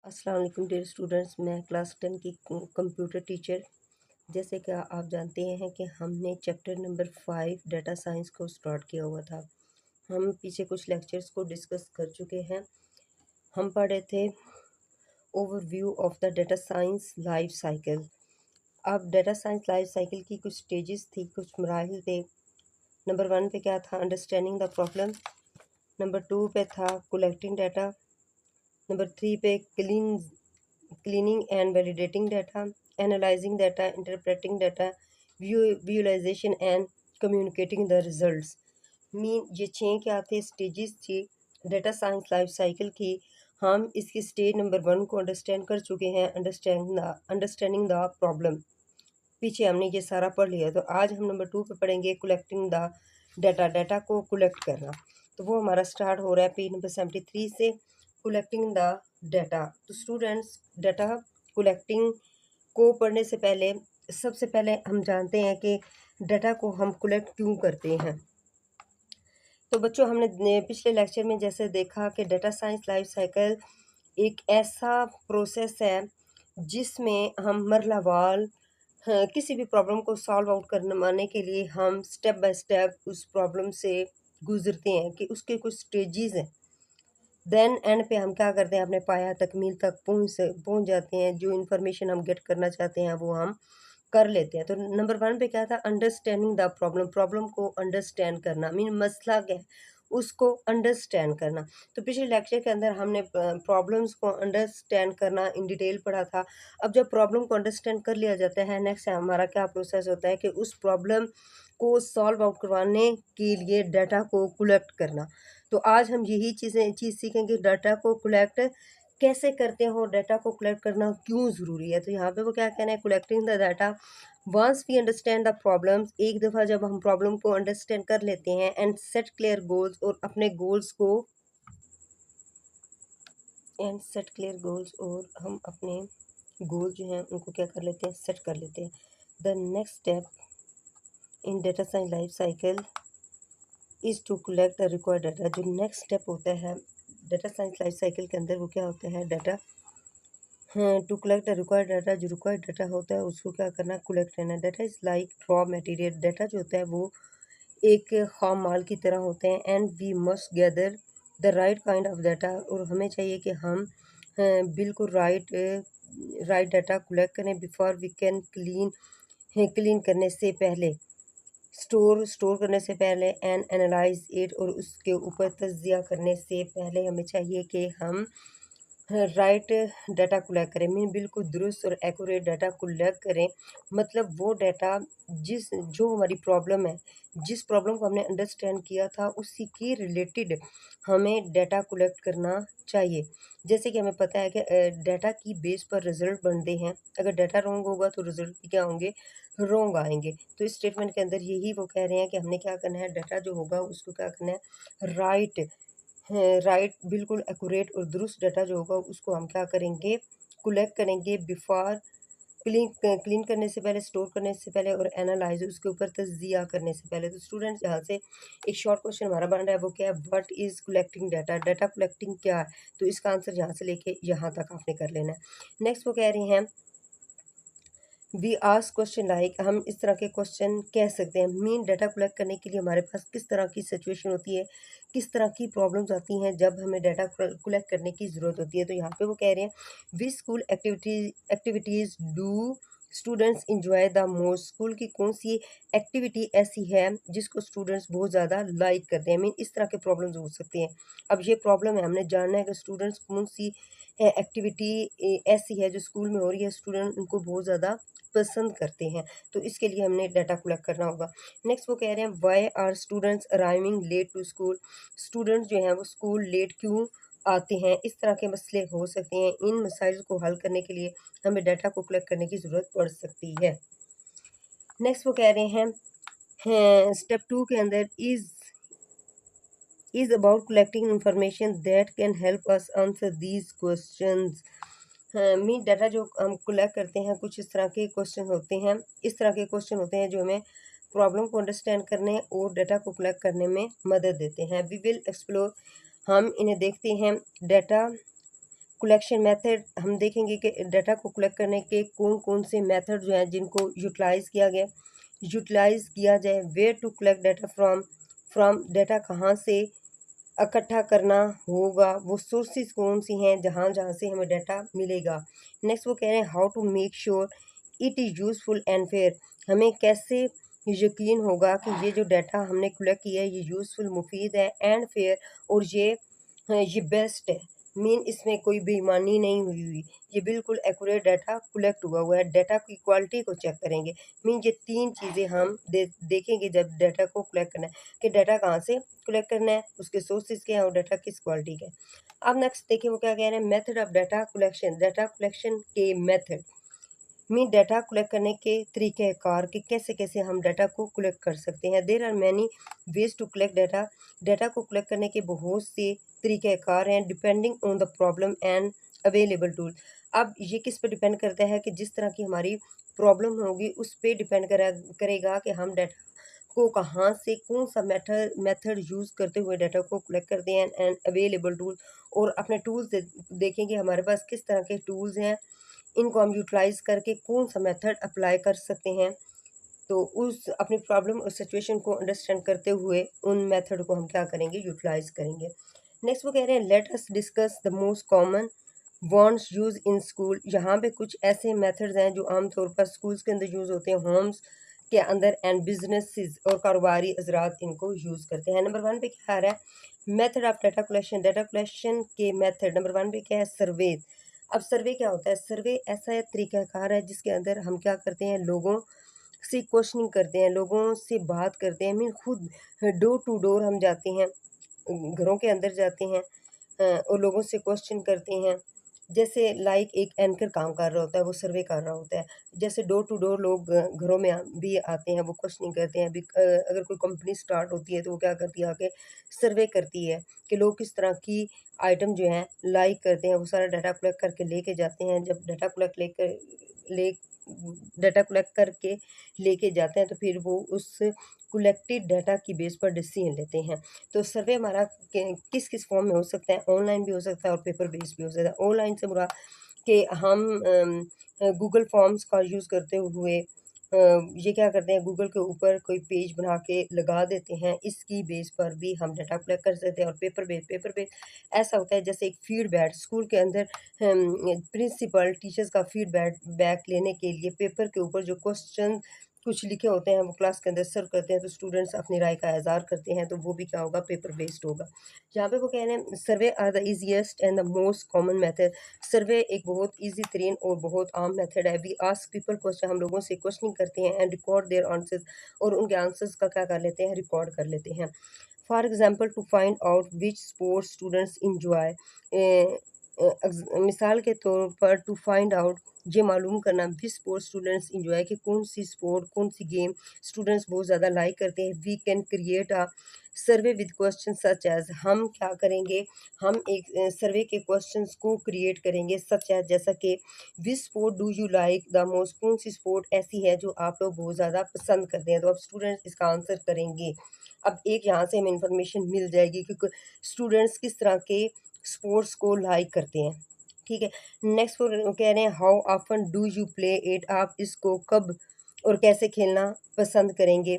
अस्सलाम वालेकुम dear students. मैं क्लास 10 की कंप्यूटर टीचर। जैसे कि आप जानते हैं कि हमने चैप्टर नंबर 5 डाटा साइंस को स्टार्ट किया हुआ था। हम पीछे कुछ लेक्चर्स को डिस्कस कर चुके हैं। हम पढ़े थे overview of the data science life cycle. अब डाटा साइंस लाइफ साइकिल की कुछ स्टेजेस थी, कुछ मराहिल थे। नंबर 1 पे क्या था? Understanding the problem. नंबर 2 पे था कलेक्टिंग डाटा। नंबर 3 पे cleaning and validating data, analyzing data, interpreting data, visualization and communicating the results। Mean ये 6 क्या थे? स्टेजेस थी डाटा साइंस लाइफ साइकिल की। हम इसकी स्टेज नंबर 1 को अंडरस्टैंड कर चुके हैं, अंडरस्टैंडिंग द प्रॉब्लम। पीछे हमने ये सारा पढ़ लिया। तो आज हम नंबर 2 पे पढ़ेंगे कलेक्टिंग द डाटा को कलेक्ट करना। तो वो हमारा स्टार्ट हो रहा है पेज नंबर 73 से, कलेक्टिंग द डाटा। तो स्टूडेंट्स, डाटा कलेक्टिंग को पढ़ने से पहले सबसे पहले हम जानते हैं कि डाटा को हम कलेक्ट क्यों करते हैं। तो बच्चों, हमने पिछले लेक्चर में जैसे देखा कि डाटा साइंस लाइफ साइकिल एक ऐसा प्रोसेस है जिसमें हम मरलावार किसी भी प्रॉब्लम को सॉल्व आउट करने के लिए हम स्टेप बाय स्टेप उस प्रॉब्लम से गुजरते हैं कि उसके कुछ स्टेजेस हैं। देन एंड पे हम क्या करते हैं? अपने पाया तकमील तक पहुंच जाते हैं। जो इन्फॉर्मेशन हम गेट करना चाहते हैं वो हम कर लेते हैं। तो नंबर 1 पे क्या था? Understanding the problem. प्रॉब्लम को अंडरस्टैंड करना, मीन मसला क्या है उसको अंडरस्टैंड करना। तो पिछले लेक्चर के अंदर हमने प्रॉब्लम्स को अंडरस्टैंड करना इन डिटेल पढ़ा था। अब जब प्रॉब्लम को अंडरस्टैंड कर लिया जाता है, नेक्स्ट हमारा क्या प्रोसेस होता है कि उस प्रॉब्लम को सॉल्व आउट करवाने के लिए डाटा को कलेक्ट करना। तो आज हम यही चीज़ सीखेंगे, डाटा को कलेक्ट कैसे करते हो, डाटा को कलेक्ट करना क्यों ज़रूरी है। तो यहाँ पे वो क्या कहना है? Collecting the data once we understand the problems. एक दफ़ा जब हम प्रॉब्लम को अंडरस्टैंड कर लेते हैं एंड सेट क्लियर गोल्स, और अपने गोल्स को और हम अपने गोल जो हैं उनको क्या कर लेते हैं? सेट कर लेते हैं। The next step in data science life cycle is to collect the required data. जो नेक्स्ट स्टेप होता है डाटा साइंस लाइफ साइकिल के अंदर, वो क्या होता है? Data to collect the required data. जो रिक्वायर्ड डाटा होता है उसको क्या करना? कलेक्ट करना। Data is like raw material. Data जो होता है वो एक खाम माल की तरह होते हैं। And we must gather the right kind of data. और हमें चाहिए कि हम बिल्कुल राइट डाटा कलेक्ट करें बिफोर वी कैन क्लीन करने से पहले, स्टोर करने से पहले, एंड एनालाइज इट, और उसके ऊपर तज्जिया करने से पहले हमें चाहिए कि हम राइट डाटा कलेक्ट करें। मीन बिल्कुल दुरुस्त और एक्यूरेट डाटा कलेक्ट करें। मतलब वो डाटा जो हमारी प्रॉब्लम है, जिस प्रॉब्लम को हमने अंडरस्टैंड किया था उसी के रिलेटेड हमें डाटा कलेक्ट करना चाहिए। जैसे कि हमें पता है कि डाटा की बेस पर रिजल्ट बनते हैं। अगर डाटा रॉन्ग होगा तो रिजल्ट भी क्या होंगे? रॉन्ग आएंगे। तो इस स्टेटमेंट के अंदर यही वो कह रहे हैं कि हमने क्या करना है? डाटा जो होगा उसको क्या करना है? बिल्कुल एक्यूरेट और दुरुस्त डाटा जो होगा उसको हम क्या करेंगे? कलेक्ट करेंगे बिफोर क्लीन करने से पहले, स्टोर करने से पहले, और एनालाइज उसके ऊपर तज्जिया करने से पहले। तो स्टूडेंट्स, यहाँ से एक शॉर्ट क्वेश्चन हमारा बन रहा है, वो क्या है? What is collecting data. Data collecting क्या है? तो इसका आंसर यहाँ से लेके यहाँ तक आपने कर लेना है। नेक्स्ट वो कह रहे हैं वी आस्क क्वेश्चन लाइक। हम इस तरह के क्वेश्चन कह सकते हैं। मीन डाटा कलेक्ट करने के लिए हमारे पास किस तरह की सिचुएशन होती है, किस तरह की प्रॉब्लम्स आती हैं जब हमें डाटा कलेक्ट करने की ज़रूरत होती है। तो यहाँ पे वो कह रहे हैं which school activities do students enjoy the most. School की कौन सी एक्टिविटी ऐसी है जिसको स्टूडेंट्स बहुत ज़्यादा लाइक करते हैं। मीन इस तरह के प्रॉब्लम्स हो सकती हैं। अब ये प्रॉब्लम है, हमने जानना है कि स्टूडेंट्स कौन सी एक्टिविटी ऐसी है जो स्कूल में हो रही है, स्टूडेंट उनको बहुत ज़्यादा पसंद करते हैं। तो इसके लिए हमने डाटा कलेक्ट करना होगा। नेक्स्ट वो कह रहे हैं why are students arriving late to school. Students जो हैं वो स्कूल लेट क्यों आते हैं? इस तरह के मसले हो सकते हैं। इन मसाइल को हल करने के लिए हमें डाटा को कलेक्ट करने की ज़रूरत पड़ सकती है। नेक्स्ट वो कह रहे हैं स्टेप 2 के अंदर is about collecting information that can help us answer these questions। Mean data जो हम कलेक्ट करते हैं, कुछ इस तरह के क्वेश्चन होते हैं, इस तरह के क्वेश्चन होते हैं जो हमें प्रॉब्लम को अंडरस्टैंड करने और डाटा को कलेक्ट करने में मदद देते हैं। वी विल एक्सप्लोर, हम इन्हें देखते हैं। डाटा कलेक्शन मेथड हम देखेंगे कि डाटा को कलेक्ट करने के कौन कौन से मेथड जो हैं जिनको यूटिलाइज़ किया जाए। Where to collect data from data कहाँ से इकट्ठा करना होगा, वो सोर्सेज कौन सी हैं जहाँ जहाँ से हमें डाटा मिलेगा। नेक्स्ट वो कह रहे हैं how to make sure it is useful and fair, हमें कैसे यकीन होगा कि ये जो डाटा हमने कलेक्ट किया है ये यूज़फुल मुफीद है एंड फेयर, और ये बेस्ट है, मीन इसमें कोई बेईमानी नहीं हुई, ये बिल्कुल एक्यूरेट डाटा कलेक्ट हुआ हुआ है। डाटा की क्वालिटी को चेक करेंगे, मीन ये तीन चीज़ें हम देखेंगे जब डाटा को कलेक्ट करना है कि डाटा कहाँ से कलेक्ट करना है, उसके सोर्सेज क्या है और डाटा किस क्वालिटी का है। अब नेक्स्ट देखिए वो क्या कह रहे हैं, मेथड ऑफ डाटा कलेक्शन के मेथड में डाटा कलेक्ट करने के तरीक़ेकार कि कैसे कैसे हम डाटा को कलेक्ट कर सकते हैं। There are many ways to collect data, data को कलेक्ट करने के बहुत से तरीक़ेकार हैं depending on the problem and available tool. अब ये किस पे डिपेंड करता है कि जिस तरह की हमारी प्रॉब्लम होगी उस पे डिपेंड करेगा कि हम डाटा को कहाँ से कौन सा मेथड यूज़ करते हुए डाटा को कलेक्ट करते हैं एंड अवेलेबल टूल, और अपने टूल्स देखेंगे हमारे पास किस तरह के टूल्स हैं, इनको हम यूटिलाइज़ करके कौन सा मेथड अप्लाई कर सकते हैं। तो उस अपनी प्रॉब्लम और सिचुएशन को अंडरस्टैंड करते हुए उन मेथड को हम क्या करेंगे, यूटिलाइज़ करेंगे। नेक्स्ट वो कह रहे हैं let us discuss the most common wants use in school, यहाँ पे कुछ ऐसे मेथड्स हैं जो आमतौर पर स्कूल्स के अंदर यूज़ होते हैं, होम्स के अंदर एंड बिजनेसेस और कारोबारी हजरात इनको यूज़ करते हैं। नंबर वन पे क्या आ रहा है, मेथड ऑफ डाटा कलेक्शन के मेथड नंबर वन पे क्या है, सर्वे। अब सर्वे क्या होता है, सर्वे ऐसा तरीक़ाकार है जिसके अंदर हम क्या करते हैं, लोगों से क्वेश्चनिंग करते हैं, लोगों से बात करते हैं, मीन खुद डोर टू डोर हम जाते हैं, घरों के अंदर जाते हैं और लोगों से क्वेश्चन करते हैं। जैसे लाइक एक एंकर काम कर रहा होता है, वो सर्वे कर रहा होता है, जैसे डोर टू डोर लोग घरों में भी आते हैं, वो क्वेश्चनिंग करते हैं। अगर कोई कंपनी स्टार्ट होती है तो वो क्या करती है, आके सर्वे करती है कि लोग किस तरह की आइटम जो है लाइक करते हैं, वो सारा डाटा कलेक्ट करके लेके जाते हैं। जब ले डाटा कलेक्ट करके लेके जाते हैं तो फिर वो उस कलेक्टेड डाटा की बेस पर डिसीजन लेते हैं। तो सर्वे हमारा किस किस फॉर्म में हो सकता है, ऑनलाइन भी हो सकता है और पेपर बेस्ड भी हो सकता है। ऑनलाइन से बुरा कि हम गूगल फॉर्म्स का यूज़ करते हुए ये क्या करते हैं, गूगल के ऊपर कोई पेज बना के लगा देते हैं, इसकी बेस पर भी हम डाटा कलेक्ट कर सकते हैं। और पेपर बेस ऐसा होता है जैसे एक फीडबैक स्कूल के अंदर प्रिंसिपल टीचर्स का फीडबैक लेने के लिए पेपर के ऊपर जो क्वेश्चन कुछ लिखे होते हैं वो क्लास के अंदर सर्व करते हैं, तो स्टूडेंट्स अपनी राय का इज़हार करते हैं, तो वो भी क्या होगा, पेपर बेस्ड होगा। यहाँ पे वो कह रहे हैं survey are the easiest and the most common method, survey एक बहुत ईजी तरीन और बहुत आम मेथड है। वी आस्क पीपल क्वेश्चन, हम लोगों से क्वेश्चनिंग करते हैं एंड रिकॉर्ड देयर आंसर्स, और उनके आंसर्स का क्या कर लेते हैं, रिकॉर्ड कर लेते हैं। For example to find out which sports students enjoy, मिसाल के तौर पर टू फाइंड आउट ये मालूम करना विच स्पोर्ट्स स्टूडेंट्स इंजॉय, कि कौन सी स्पोर्ट कौन सी गेम स्टूडेंट्स बहुत ज़्यादा लाइक करते हैं। We can create a survey with question such as, हम क्या करेंगे, हम एक सर्वे के क्वेश्चंस को क्रिएट करेंगे सच एज, जैसा कि which sport do you like the most, कौन सी स्पोर्ट ऐसी है जो आप लोग बहुत ज़्यादा पसंद करते हैं, तो अब स्टूडेंट्स इसका आंसर करेंगे। अब एक यहाँ से हमें इंफॉर्मेशन मिल जाएगी कि स्टूडेंट्स किस तरह के स्पोर्ट्स को लाइक करते हैं। ठीक है। नेक्स्ट वो कह रहे हैं how often do you play it, आप इसको कब और कैसे खेलना पसंद करेंगे।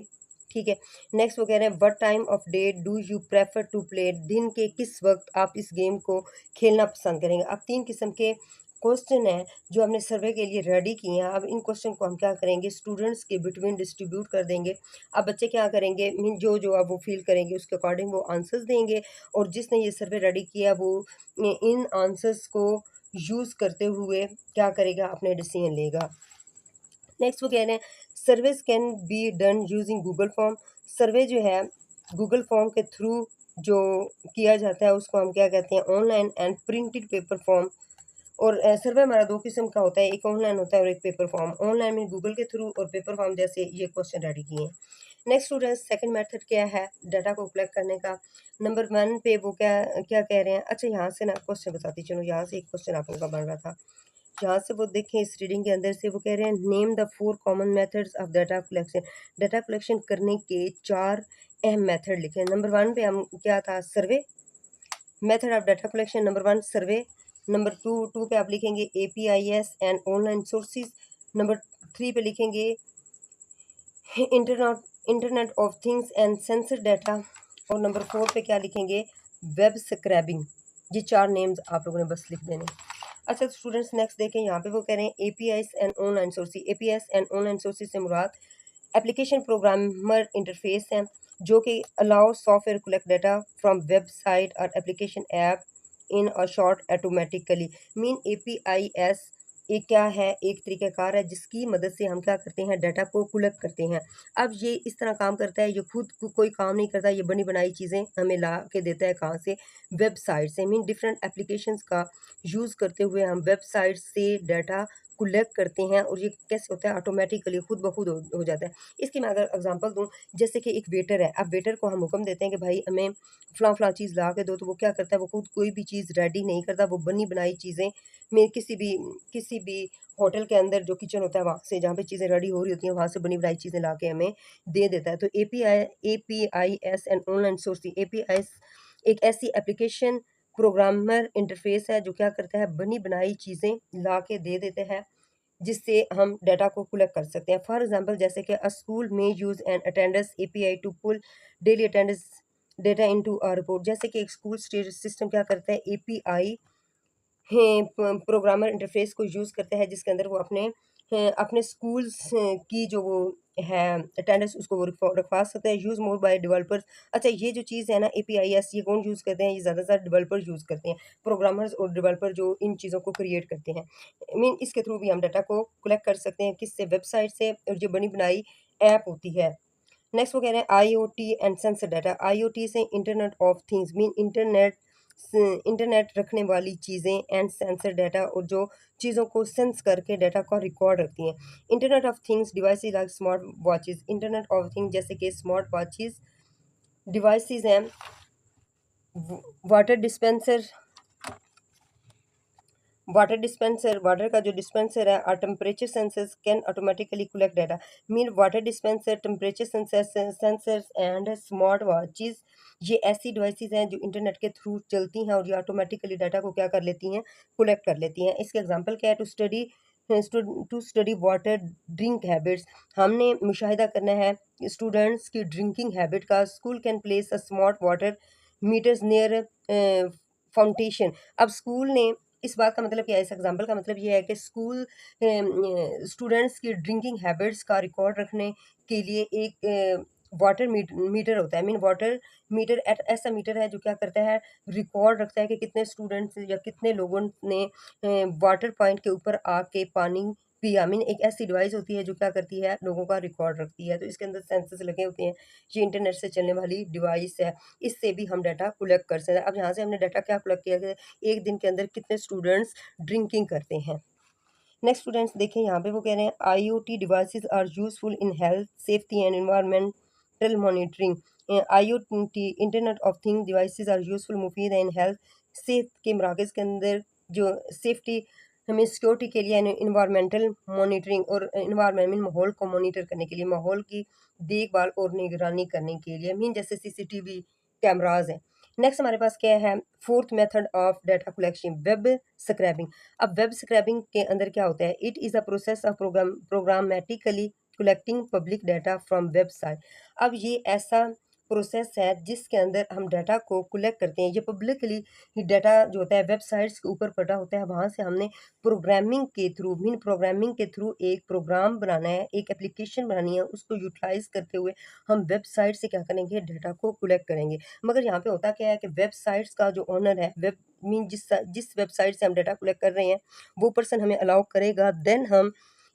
ठीक है। नेक्स्ट वो कह रहे हैं what time of day do you prefer to play, दिन के किस वक्त आप इस गेम को खेलना पसंद करेंगे। अब तीन किस्म के क्वेश्चन हैं जो हमने सर्वे के लिए रेडी किए हैं। अब इन क्वेश्चन को हम क्या करेंगे, स्टूडेंट्स के बिटवीन डिस्ट्रीब्यूट कर देंगे। अब बच्चे क्या करेंगे, मीन जो जो अब वो फील करेंगे उसके अकॉर्डिंग वो आंसर्स देंगे, और जिसने ये सर्वे रेडी किया वो इन आंसर्स को यूज़ करते हुए क्या करेगा, अपने डिसीजन लेगा। नेक्स्ट वो कह रहे हैं service can be done using Google form, survey जो है गूगल फॉर्म के थ्रू जो किया जाता है उसको हम क्या कहते हैं, online and printed paper form. और सर्वे हमारा दो किस्म का होता है, एक ऑनलाइन होता है और एक पेपर फॉर्म। ऑनलाइन में गूगल के थ्रू और पेपर फॉर्म जैसे ये क्वेश्चन रेडी किए हैं। नेक्स्ट स्टूडेंट्स सेकंड मेथड क्या है डाटा को कलेक्ट करने का, नंबर वन पे वो क्या क्या कह रहे हैं। अच्छा यहाँ से ना क्वेश्चन बताती चलो, यहाँ से एक क्वेश्चन आप लोगों का बन रहा था, जहाँ से वो देखें इस रीडिंग के अंदर से वो कह रहे हैं name the 4 common methods of data collection, data collection करने के 4 अहम मेथड लिखे। नंबर वन पे हम क्या था, survey, method of data collection number one survey, number two पे आप लिखेंगे APIs and online sources. Number 3 पे लिखेंगे internet of things and sensor data. और नंबर 4 पे क्या लिखेंगे, वेब स्क्रैबिंग। ये 4 नेम्स आप लोगों ने बस लिख देने। अच्छा स्टूडेंट्स नेक्स्ट देखें, यहाँ पे वो कह रहे हैं APIs and online sources. APIs and online sources से मुराद एप्लीकेशन प्रोग्रामर इंटरफेस है जो कि allow software collect data from website और application app in a short automatically. Mean APIs एक क्या है, एक तरीक़ाकार है जिसकी मदद से हम क्या करते हैं, डाटा को कलेक्ट करते हैं। अब ये इस तरह काम करता है, ये खुद कोई काम नहीं करता, ये बनी बनाई चीज़ें हमें ला के देता है। कहाँ से, वेबसाइट से। मीन डिफरेंट एप्लीकेशंस का यूज़ करते हुए हम वेबसाइट से डाटा कलेक्ट करते हैं और ये कैसे होता है, ऑटोमेटिकली खुद ब खुद हो जाता है। इसकी मैं अगर एग्जांपल दूं, जैसे कि एक वेटर है, अब वेटर को हम हुक्म देते हैं कि भाई हमें फ़लाँ चीज़ ला के दो, तो वो क्या करता है, वो खुद कोई भी चीज़ रेडी नहीं करता, वो बनी बनाई चीज़ें में किसी भी होटल के अंदर जो किचन होता है वहाँ से, जहाँ पे चीज़ें रेडी हो रही होती हैं, वहाँ से बनी बनाई चीज़ें ला के हमें दे देता है। तो APIs and online source. APIs एक ऐसी एप्लीकेशन प्रोग्रामर इंटरफेस है जो क्या करता है, बनी बनाई चीज़ें ला के दे देते हैं जिससे हम डाटा को कलेक्ट कर सकते हैं। फॉर एग्जांपल जैसे कि अ स्कूल में use an attendance API to pull daily attendance data into a report. जैसे कि एक स्कूल सिस्टम क्या करता है, API हैं प्रोग्रामर इंटरफेस को यूज़ करता है जिसके अंदर वो अपने स्कूल्स की जो वो है अटेंडेंस उसको वो रखवा सकता है। Use more by developers. अच्छा ये जो चीज़ है ना APIs, ये कौन यूज़ करते हैं, ये ज़्यादा से ज़्यादा डेवलपर यूज़ करते हैं। प्रोग्रामर्स और डेवलपर जो इन चीज़ों को क्रिएट करते हैं। मीन इसके थ्रू भी हम डाटा को कलेक्ट कर सकते हैं, किससे, वेबसाइट से, और जो बनी बनाई ऐप होती है। नेक्स्ट वो कह रहे हैं IoT and sensor data. IoT से internet of things, mean internet रखने वाली चीज़ें, एंड सेंसर डाटा, और जो चीज़ों को सेंस करके डाटा का रिकॉर्ड रखती हैं। Internet of things devices like smart watches. Internet of things जैसे कि स्मार्ट वॉचेस डिवाइसेस हैं, वाटर डिस्पेंसर। वाटर का जो डिस्पेंसर है, और temperature sensors can automatically collect data. Mean water dispenser, temperature sensors and smart watches, ये ऐसी devices हैं जो इंटरनेट के थ्रू चलती हैं और ये ऑटोमेटिकली डाटा को क्या कर लेती हैं, कलेक्ट कर लेती हैं। इसके एग्जांपल क्या है, to study water drink habits. हमने मुशाहिदा करना है स्टूडेंट्स की ड्रिंकिंग हैबिट का। School can place a smart water meters near fountains. अब स्कूल ने, इस बात का मतलब क्या है, इस एग्जांपल का मतलब ये है कि स्कूल स्टूडेंट्स की ड्रिंकिंग हैबिट्स का रिकॉर्ड रखने के लिए एक वाटर मीटर होता है। मीन वाटर मीटर ऐसा मीटर है जो क्या करता है, रिकॉर्ड रखता है कि कितने स्टूडेंट्स या कितने लोगों ने वाटर पॉइंट के ऊपर आके पानी पिया। मीन एक ऐसी डिवाइस होती है जो क्या करती है, लोगों का रिकॉर्ड रखती है। तो इसके अंदर सेंसर्स लगे होते हैं, ये इंटरनेट से चलने वाली डिवाइस है, इससे भी हम डाटा कलेक्ट कर सकते हैं। अब यहाँ से हमने डाटा क्या कलेक्ट किया कि एक दिन के अंदर कितने स्टूडेंट्स ड्रिंकिंग करते हैं। नेक्स्ट स्टूडेंट्स देखें, यहाँ पे वो कह रहे हैं IoT devices are useful in health safety and environmental monitoring. IoT internet of thing devices are useful, मुफीद है इन हेल्थ। सेहत के मराकज़ के अंदर जो सेफ्टी, हमें सिक्योरिटी के लिए, इन्वायरमेंटल मॉनिटरिंग, और इन्वायरमेंट माहौल को मॉनिटर करने के लिए, माहौल की देखभाल और निगरानी करने के लिए। मीन जैसे CCTV कैमराज हैं। नेक्स्ट हमारे पास क्या है, fourth method of data collection, web scraping. अब वेब स्क्रैबिंग के अंदर क्या होता है, it is a process of programmatically collecting public data from website. अब ये ऐसा प्रोसेस है जिसके अंदर हम डाटा को कलेक्ट करते हैं। ये पब्लिकली डाटा जो होता है वेबसाइट्स के ऊपर पड़ा होता है, वहाँ से हमने प्रोग्रामिंग के थ्रू एक प्रोग्राम बनाना है, एक एप्लीकेशन बनानी है, उसको यूटिलाइज करते हुए हम वेबसाइट से क्या करेंगे, डाटा को कलेक्ट करेंगे। मगर यहाँ पे होता क्या है कि वेबसाइट्स का जो ओनर है, वेब मीन जिस वेबसाइट से हम डाटा कलेक्ट कर रहे हैं वो पर्सन हमें अलाउ करेगा, देन हम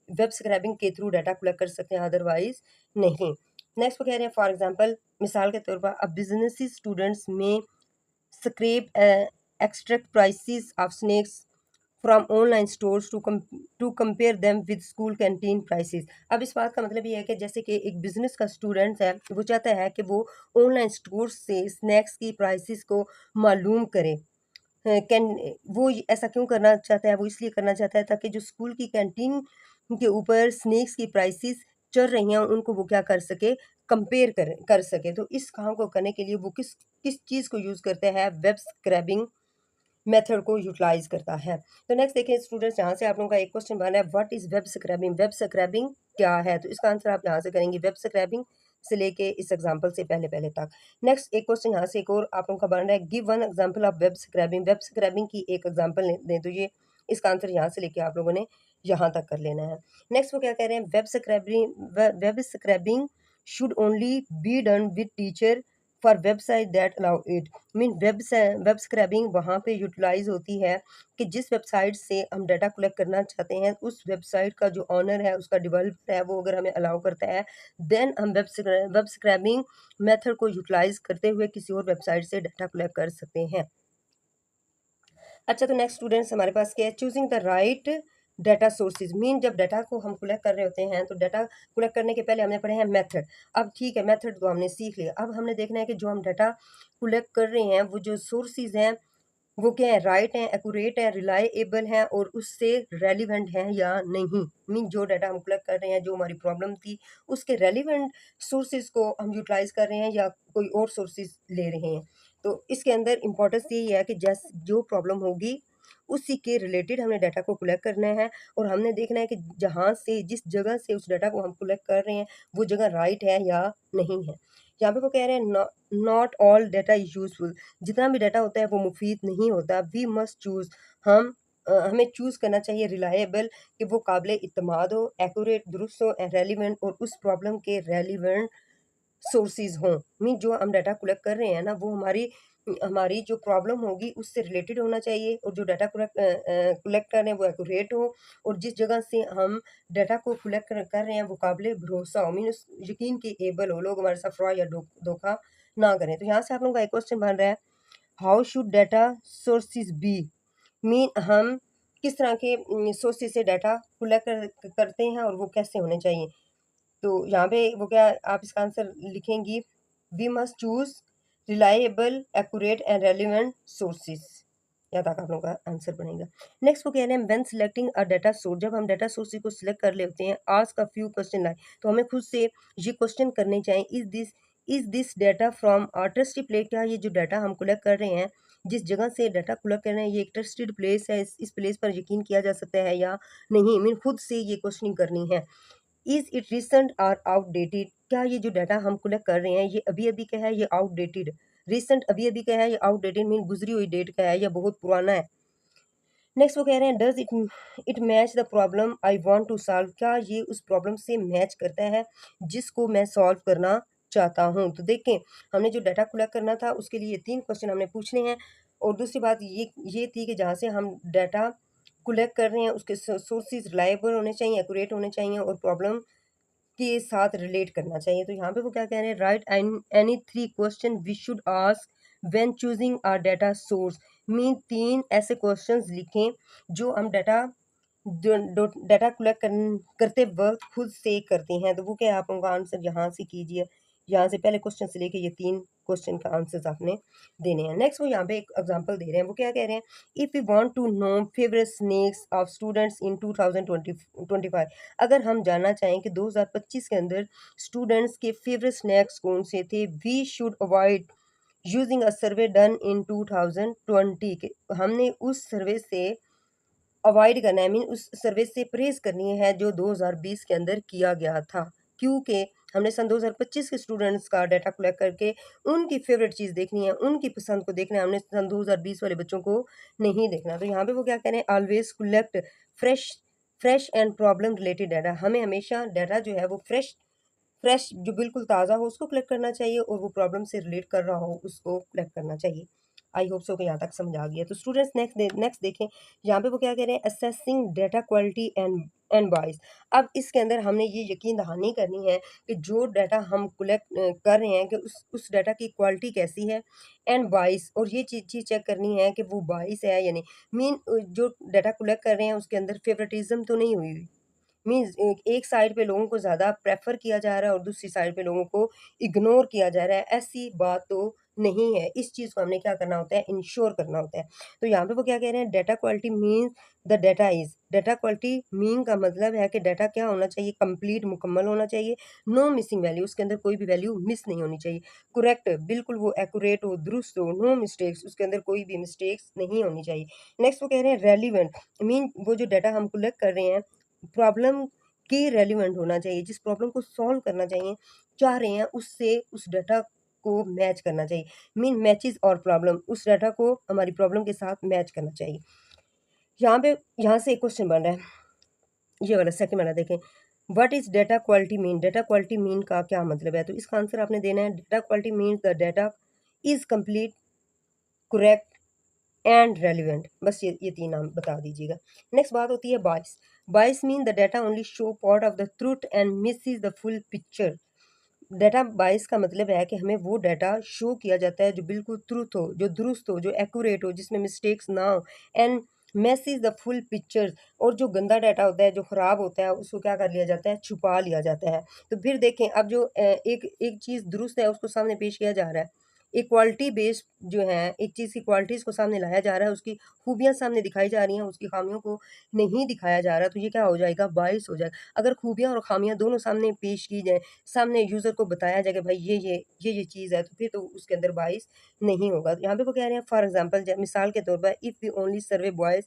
वेब स्क्रैबिंग के थ्रू डाटा कलेक्ट कर सकते हैं, अदरवाइज नहीं। नेक्स्ट वो कह रहे हैं, फॉर एग्जांपल मिसाल के तौर पर, अब business students may scrape extract prices of snacks from online stores to compare them with school canteen prices. अब इस बात का मतलब ये है कि जैसे कि एक बिजनेस का स्टूडेंट है, वो चाहता है कि वो ऑनलाइन स्टोर्स से स्नैक्स की प्राइसेस को मालूम करे। कैन वो ऐसा क्यों करना चाहता है, वो इसलिए करना चाहता है ताकि जो स्कूल की कैंटीन के ऊपर स्नैक्स की प्राइसेस चल रही हैं उनको वो क्या कर सके, कंपेयर कर सके। तो इस काम को करने के लिए वो किस किस चीज़ को यूज़ करते हैं, वेब स्क्रैबिंग मेथड को यूटिलाइज करता है। तो नेक्स्ट देखिए स्टूडेंट्स, यहाँ से आप लोगों का एक क्वेश्चन बना है, what is web scraping, web scrubbing क्या है? तो इसका आंसर आप यहाँ से करेंगे वेब स्क्रैबिंग से लेके इस एग्जांपल से पहले पहले तक। नेक्स्ट एक क्वेश्चन यहाँ से एक और आप लोगों का बन रहा है, give one example of web scraping, web scraping की एक एग्जांपल दें। तो ये इसका आंसर यहाँ से लेके आप लोगों ने यहाँ तक कर लेना है। नेक्स्ट वो क्या कह रहे हैं, web scraping should only be done with teacher for website that allow it. Mean web scraping वहाँ पे यूटिलाइज होती है कि जिस वेबसाइट से हम डाटा कलेक्ट करना चाहते हैं, उस वेबसाइट का जो ऑनर है, उसका डेवलपर है, वो अगर हमें अलाउ करता है, देन हम वेब स्क्रैबिंग मेथड को यूटिलाइज करते हुए किसी और वेबसाइट से डाटा कलेक्ट कर सकते हैं। अच्छा, तो नेक्स्ट स्टूडेंट्स हमारे पास क्या है, choosing the right data sources. Mean जब डाटा को हम कलेक्ट कर रहे होते हैं तो डाटा कलेक्ट करने के पहले हमने पढ़े हैं मेथड। अब ठीक है, मेथड तो हमने सीख लिया, अब हमने देखना है कि जो हम डाटा कलेक्ट कर रहे हैं वो जो सोर्सेज हैं वो क्या है, राइट है, एक्यूरेट है, रिलायबल है और उससे रेलिवेंट है या नहीं। मीन जो डाटा हम कलेक्ट कर रहे हैं, जो हमारी प्रॉब्लम थी, उसके रेलिवेंट सोर्सेज को हम यूटिलाइज कर रहे हैं या कोई और सोर्सेज ले रहे हैं। तो इसके अंदर इंपॉर्टेंस यही है कि जो प्रॉब्लम होगी उसी के रिलेटेड हमने डाटा को कलेक्ट करना है और हमने देखना है कि जहाँ से, जिस जगह से उस डाटा को हम कलेक्ट कर रहे हैं वो जगह राइट है या नहीं है। यहाँ पे वो कह रहे हैं not all data is useful, जितना भी डाटा होता है वो मुफीद नहीं होता। वी मस्ट चूज, हमें चूज करना चाहिए रिलायबल, कि वो काबिल इत्तेमाद हो, एक्यूरेट दुरुस्त हो, रेलिवेंट और उस प्रॉब्लम के रेलिवेंट सोर्सेज हों। मीन जो हम डाटा कलेक्ट कर रहे हैं ना, वो हमारी हमारी जो प्रॉब्लम होगी उससे रिलेटेड होना चाहिए और जो डाटा कलेक्ट कर रहे हैं वो एक्यूरेट हो और जिस जगह से हम डाटा को कलेक्ट कर रहे हैं वो काबिल भरोसा हो, मीन उस यकीन के एबल हो, लोग हमारे साथ फ्रॉड या धोखा ना करें। तो यहाँ से आप लोगों का एक क्वेश्चन बन रहा है, how should data sources be. Mean हम किस तरह के सोर्सेज से डाटा कलेक्ट करते हैं और वो कैसे होने चाहिए। तो यहाँ पे वो क्या, आप इसका आंसर लिखेंगी, we must choose reliable, accurate and relevant sources. यहाँ तक आप लोगों का आंसर बनेगा। नेक्स्ट वो कह रहे हैं, when selecting a data source, जब हम डाटा सोर्स को सिलेक्ट कर लेते हैं, ask a few question like, तो हमें खुद से ये क्वेश्चन करने चाहिए, is this data from a trusted place, क्या ये जो डाटा हम कलेक्ट कर रहे हैं, जिस जगह से डाटा कलेक्ट कर रहे हैं, ये एक ट्रस्टेड प्लेस है, इस प्लेस पर यकीन किया जा सकता है या नहीं। मीन खुद से ये क्वेश्चनिंग करनी है। इज इट रिसेंट और आउटडेटेड, क्या ये जो डाटा हम कलेक्ट कर रहे हैं ये अभी अभी का है या आउटडेटेड। रिसेंट अभी अभी का है या आउटडेटेड मीन गुजरी हुई डेट का है या बहुत पुराना है। नेक्स्ट वो कह रहे हैं, does it match the problem I want to solve, क्या ये उस प्रॉब्लम से मैच करता है जिसको मैं सॉल्व करना चाहता हूँ। तो देखें, हमने जो डाटा कलेक्ट करना था उसके लिए 3 क्वेश्चन हमने पूछने हैं और दूसरी बात ये थी कि जहाँ से हम डाटा कलेक्ट कर रहे हैं उसके सोर्सेज रिलायबल होने चाहिए, एक्यूरेट होने चाहिए और प्रॉब्लम के साथ रिलेट करना चाहिए। तो यहाँ पे वो क्या कह रहे हैं, write any 3 question we should ask when choosing our data source. Mean 3 ऐसे क्वेश्चंस लिखें जो हम डाटा कलेक्ट करते वक्त खुद से करते हैं। तो वो क्या है, आप उनका आंसर यहाँ से कीजिए, यहाँ से पहले क्वेश्चन से लेके ये 3 क्वेश्चन का आंसर्स आपने देने हैं। नेक्स्ट वो यहाँ पे एक एग्जांपल दे रहे हैं, वो क्या कह रहे हैं, if you want to know favourite snacks of students in 2025, अगर हम जानना चाहें कि 2025 के अंदर स्टूडेंट्स के फेवरेट स्नैक्स कौन से थे, we should avoid using a survey done in 2020 के, हमने उस सर्वे से अवॉइड करना है, मीन उस सर्वे से परहेज करनी है जो 2020 के अंदर किया गया था, क्योंकि हमने सन 2025 के स्टूडेंट्स का डाटा कलेक्ट करके उनकी फेवरेट चीज़ देखनी है, उनकी पसंद को देखना है, हमने सन 2020 वाले बच्चों को नहीं देखना। तो यहाँ पे वो क्या कह रहे हैं, always collect fresh fresh and problem related data, हमें हमेशा डाटा जो है वो फ्रेश जो बिल्कुल ताज़ा हो उसको कलेक्ट करना चाहिए और वो प्रॉब्लम से रिलेट कर रहा हो उसको कलेक्ट करना चाहिए। आई होप सो कि यहाँ तक समझ आ गया। तो स्टूडेंट्स नेक्स्ट देखें, यहाँ पे वो क्या कह रहे हैं, असेसिंग डाटा क्वालिटी एंड बाइस। अब इसके अंदर हमने ये यकीन दहानी करनी है कि जो डाटा हम कलेक्ट कर रहे हैं कि उस डाटा की क्वालिटी कैसी है एंड बाइस, और ये चीज़ चेक करनी है कि वो बाइस है या नहीं। मीन जो डाटा कलेक्ट कर रहे हैं उसके अंदर फेवरेटिज्म तो नहीं हुई, मीन्स एक साइड पे लोगों को ज़्यादा प्रेफर किया जा रहा है और दूसरी साइड पे लोगों को इग्नोर किया जा रहा है, ऐसी बात तो नहीं है। इस चीज़ को हमने क्या करना होता है, इंश्योर करना होता है। तो यहाँ पे वो क्या कह रहे हैं, data quality means the data is, data quality mean का मतलब है कि डाटा क्या होना चाहिए, कंप्लीट मुकम्मल होना चाहिए, नो मिसिंग वैल्यू, उसके अंदर कोई भी वैल्यू मिस नहीं होनी चाहिए, करेक्ट बिल्कुल वो एक्यूरेट हो, दुरुस्त हो, नो मिस्टेक्स, उसके अंदर कोई भी मिस्टेक्स नहीं होनी चाहिए। नेक्स्ट वो कह रहे हैं रेलिवेंट, मीन वो जो डाटा हम कलेक्ट कर रहे हैं प्रॉब्लम के रेलिवेंट होना चाहिए, जिस प्रॉब्लम को सॉल्व करना चाहिए चाह रहे हैं उससे उस डाटा को मैच करना चाहिए, मीन मैचेस और प्रॉब्लम, उस डाटा को हमारी प्रॉब्लम के साथ मैच करना चाहिए। यहाँ से एक क्वेश्चन बन रहा है, ये वाला सेकंड वाला देखें, what is data quality mean, data quality mean का क्या मतलब है, तो इसका आंसर आपने देना है, data quality means the data is complete, correct and relevant, बस ये तीन नाम बता दीजिएगा। नेक्स्ट बात होती है बाइस, बाइस mean the data only show part of the truth and Mrs the full picture, data बाइस का मतलब है कि हमें वो डाटा शो किया जाता है जो बिल्कुल ट्रूथ हो, जो दुरुस्त हो, जो एक्यूरेट हो, जिसमें मिस्टेक्स ना हो, and message the full pictures, और जो गंदा डाटा होता है, जो ख़राब होता है, उसको क्या कर लिया जाता है, छुपा लिया जाता है। तो फिर देखें, अब जो एक एक चीज़ दुरुस्त है उसको सामने पेश किया जा रहा है, इक्वालिटी बेस्ड जो है, एक चीज़ की क्वालिटीज़ को सामने लाया जा रहा है, उसकी खूबियाँ सामने दिखाई जा रही हैं, उसकी खामियों को नहीं दिखाया जा रहा, तो ये क्या हो जाएगा, बाइस हो जाएगा। अगर खूबियाँ और खामियाँ दोनों सामने पेश की जाएँ, सामने यूज़र को बताया जाए कि भाई ये चीज़ है, तो फिर तो उसके अंदर बाइस नहीं होगा। तो यहाँ पे वो कह रहे हैं फॉर एग्जांपल, मिसाल के तौर पर, if we only survey boys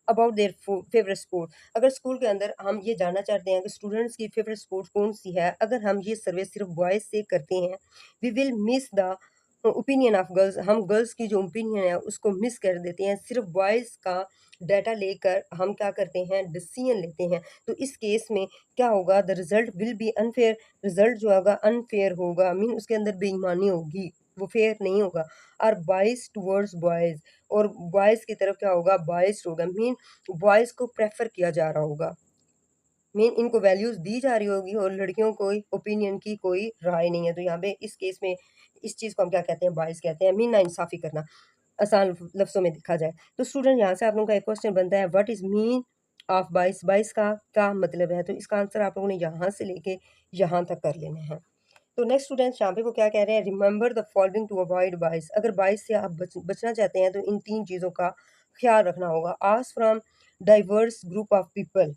about their favourite sport, अगर स्कूल के अंदर हम ये जानना चाहते हैं कि स्टूडेंट्स की फेवरेट स्पोर्ट कौन सी है, अगर हम ये सर्वे सिर्फ बॉयज़ से करते हैं, we will miss the opinion of girls, हम गर्ल्स की जो ओपिनियन है उसको मिस कर देते हैं, सिर्फ बॉयज़ का डाटा लेकर हम क्या करते हैं, डिसीजन लेते हैं। तो इस केस में क्या होगा, the result will be unfair, result जो होगा अनफेयर होगा, मीन उसके अंदर बेईमानी होगी, वो फेयर नहीं होगा। और बाइस टुवर्ड्स बॉयज़, और बॉयज़ की तरफ क्या होगा, बाइस्ड होगा, मीन बॉयज़ को प्रेफर किया जा रहा होगा, मीन इनको वैल्यूज़ दी जा रही होगी और लड़कियों को ओपिनियन की कोई राय नहीं है। तो यहाँ पे इस केस में इस चीज़ को हम क्या कहते हैं, बाइस कहते हैं, मीन नाइंसाफ़ी करना, आसान लफ्ज़ों में देखा जाए। तो स्टूडेंट यहाँ से आप लोगों का एक क्वेश्चन बनता है, व्हाट इज़ मीन ऑफ बाइस, बाइस का क्या मतलब है, तो इसका आंसर आप लोगों ने यहाँ से लेके यहाँ तक कर लेना है। तो नेक्स्ट स्टूडेंट्स यहाँ पे वो क्या कह रहे हैं, remember the following to avoid bias, अगर बाइस से आप बचना चाहते हैं तो इन तीन चीज़ों का ख्याल रखना होगा। Ask from diverse group of people,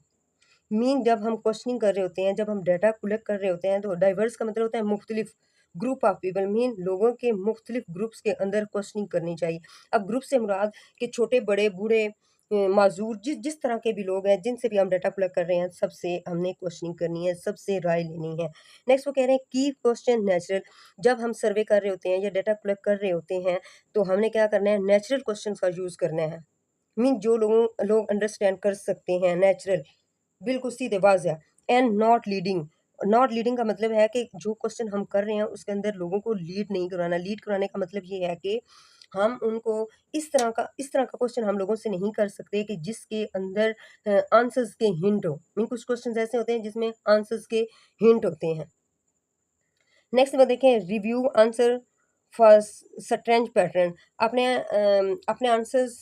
mean जब हम क्वेश्चनिंग कर रहे होते हैं, जब हम डाटा कलेक्ट कर रहे होते हैं, तो डाइवर्स का मतलब होता है मुख्तलिफ, ग्रुप ऑफ पीपल मीन लोगों के मुख्तलिफ ग्रुप्स के अंदर क्वेश्चनिंग करनी चाहिए। अब ग्रुप से मुराद कि छोटे बड़े बूढ़े माजूर, जिस तरह के भी लोग हैं जिनसे भी हम डाटा कलेक्ट कर रहे हैं, सबसे हमने क्वेश्चनिंग करनी है, सबसे राय लेनी है। नेक्स्ट वो कह रहे हैं कीप क्वेश्चन नेचुरल, जब हम सर्वे कर रहे होते हैं या डाटा कलेक्ट कर रहे होते हैं तो हमने क्या करना है, नेचुरल क्वेश्चन का यूज़ करना है, मीन जो लोग अंडरस्टैंड कर सकते हैं, नेचुरल, बिल्कुल सीधे वाज़ह, and not leading, not leading का मतलब है कि जो क्वेश्चन हम कर रहे हैं उसके अंदर लोगों को लीड नहीं कराना, लीड कराने का मतलब ये है कि हम उनको इस तरह का क्वेश्चन हम लोगों से नहीं कर सकते कि जिसके अंदर आंसर्स के हिंट हो, मीन कुछ क्वेश्चन ऐसे होते हैं जिसमें आंसर्स के हिंट होते हैं। नेक्स्ट वो देखें, review answer for strange pattern, अपने आंसर्स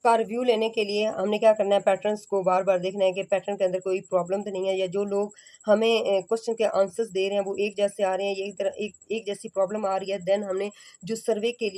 का रिव्यू लेने के लिए हमने क्या करना है, पैटर्न्स को बार बार देखना है कि पैटर्न के अंदर कोई प्रॉब्लम तो नहीं है, या जो लोग हमें क्वेश्चन के आंसर्स दे रहे हैं वो एक जैसे आ रहे हैं, एक जैसी प्रॉब्लम आ रही है, देन हमने जो सर्वे के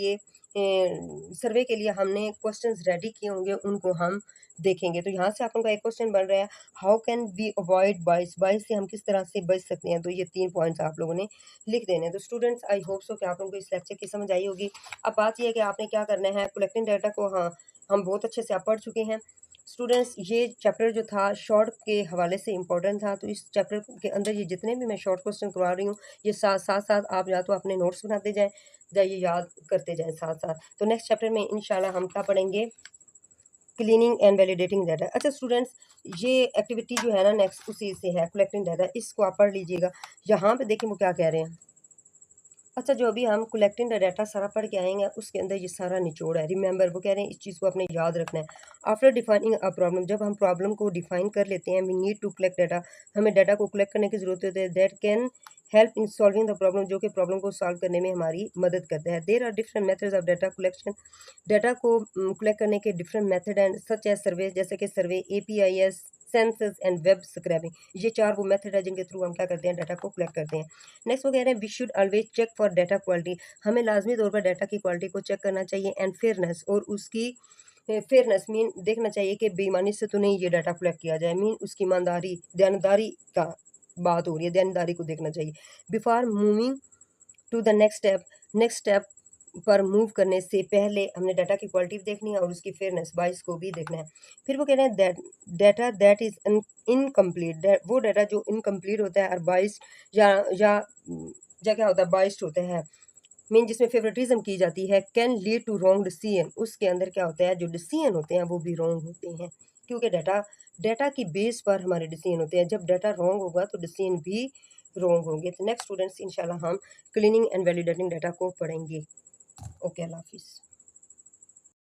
लिए हमने क्वेश्चंस रेडी किए होंगे उनको हम देखेंगे। तो यहाँ से आप लोगों का एक क्वेश्चन बन रहा है, हाउ कैन वी अवॉइड बाइस, बाइस से हम किस तरह से बच सकते हैं, तो ये 3 पॉइंट्स आप लोगों ने लिख देने हैं। तो स्टूडेंट्स आई होप सो कि आप लोगों को इस लेक्चर की समझ आई होगी। अब बात ये है कि आपने क्या करना है, कलेक्टिंग डाटा को हाँ हम बहुत अच्छे से आप पढ़ चुके हैं। स्टूडेंट्स ये चैप्टर जो था शॉर्ट के हवाले से इम्पोर्टेंट था, तो इस चैप्टर के अंदर ये जितने भी मैं शॉर्ट क्वेश्चन करवा रही हूँ, ये साथ आप या तो अपने नोट्स बनाते जाएँ या ये याद करते जाएँ साथ साथ। तो नेक्स्ट चैप्टर में इंशाल्लाह हम क्या पढ़ेंगे, क्लीनिंग एंड वैलिडेटिंग डाटा। अच्छा स्टूडेंट्स, ये एक्टिविटी जो है ना नेक्स्ट उसी से है, कलेक्टिंग डाटा, इसको आप पढ़ लीजिएगा। यहाँ पे देखें वो क्या कह रहे हैं। अच्छा, जो अभी हम कलेक्टिंग द डाटा सारा पढ़ के आएंगे उसके अंदर ये सारा निचोड़ है। रिमेंबर, वो कह रहे हैं इस चीज़ को अपने याद रखना है। आफ्टर डिफाइनिंग अ प्रॉब्लम, जब हम प्रॉब्लम को डिफाइन कर लेते हैं, we need to collect data, हमें डाटा को कलेक्ट करने की ज़रूरत होती है, that can help in solving the problem, जो कि प्रॉब्लम को सॉल्व करने में हमारी मदद करता है। There are different methods of data collection, data को कलेक्ट करने के different method and such as survey, जैसे कि survey, APIS census and web scraping. ये 4 वो मेथड है जिनके थ्रू हम क्या करते हैं, डाटा को कलेक्ट करते हैं। नेक्स्ट वो कह रहे हैं we should always check for data quality. हमें लाजमी तौर पर डाटा की क्वालिटी को चेक करना चाहिए एंड फेयरनेस, और उसकी फेयरनेस मीन देखना चाहिए कि बेईमानी से तो नहीं ये डाटा कलेक्ट किया जाए, मीन उसकी ईमानदारी दयानदारी का बात हो रही है, दयानदारी को देखना चाहिए। Before moving to the next step पर मूव करने से पहले हमने डाटा की क्वालिटी भी देखनी है और उसकी फेयरनेस बाइस को भी देखना है। फिर वो कह रहे हैं that data that is incomplete, वो डाटा जो इनकम्प्लीट होता है और बाइस या क्या होता है, बाइस्ड होता है, मीन जिसमें फेवरेटिज्म की जाती है, can lead to wrong decision. उसके अंदर क्या होता है, जो डिसीजन होते हैं वो भी रॉन्ग होते हैं, क्योंकि डाटा की बेस पर हमारे डिसीजन होते हैं। जब डाटा रॉन्ग होगा तो डिसीजन भी रॉन्ग होंगे। तो नेक्स्ट स्टूडेंट्स इंशाल्लाह हम क्लीनिंग एंड वैलिडेटिंग डाटा को पढ़ेंगे। ओके, अल्लाह हाफिज़।